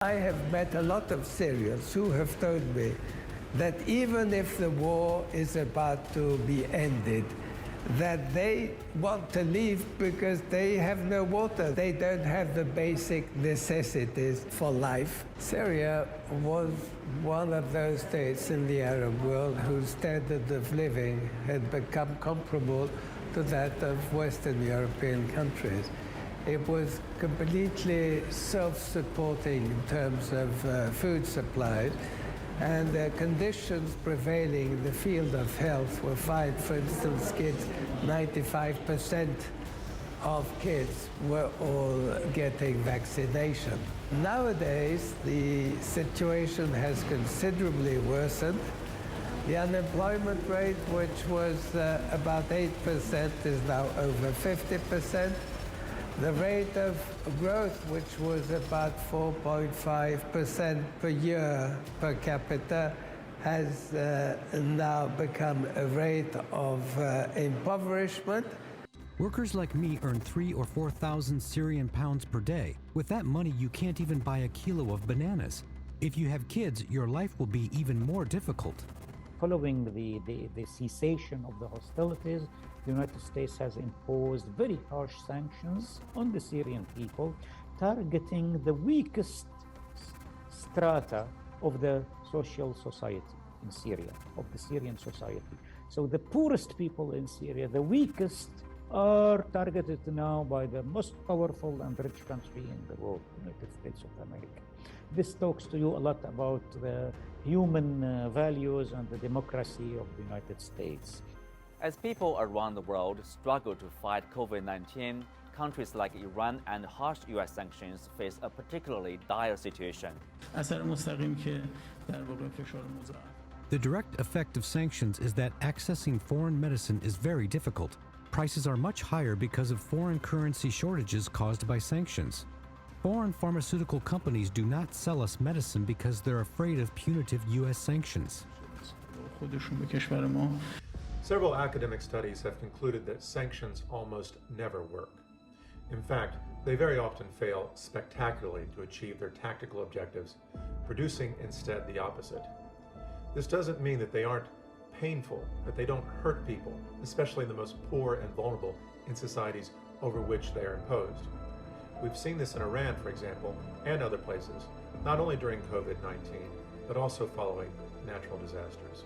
I have met a lot of Syrians who have told me that even if the war is about to be ended, that they want to leave because they have no water. They don't have the basic necessities for life. Syria was one of those states in the Arab world whose standard of living had become comparable to that of Western European countries. It was completely self-supporting in terms of food supplies, and the conditions prevailing in the field of health were fine. For instance, kids, 95% of kids were all getting vaccination. Nowadays, the situation has considerably worsened. The unemployment rate, which was about 8%, is now over 50%. The rate of growth, which was about 4.5% per year per capita, has now become a rate of impoverishment. Workers like me earn 3,000 or 4,000 Syrian pounds per day. With that money, you can't even buy a kilo of bananas. If you have kids, your life will be even more difficult. Following the cessation of the hostilities, the United States has imposed very harsh sanctions on the Syrian people, targeting the weakest strata of the social society in Syria, of the Syrian society. So the poorest people in Syria, the weakest, are targeted now by the most powerful and rich country in the world, the United States of America. This talks to you a lot about the human values and the democracy of the United States. As people around the world struggle to fight COVID-19, countries like Iran and harsh U.S. sanctions face a particularly dire situation. The direct effect of sanctions is that accessing foreign medicine is very difficult. Prices are much higher because of foreign currency shortages caused by sanctions. Foreign pharmaceutical companies do not sell us medicine because they're afraid of punitive U.S. sanctions. Several academic studies have concluded that sanctions almost never work. In fact, they very often fail spectacularly to achieve their tactical objectives, producing instead the opposite. This doesn't mean that they aren't painful, that they don't hurt people, especially the most poor and vulnerable in societies over which they are imposed. We've seen this in Iran, for example, and other places, not only during COVID-19, but also following natural disasters.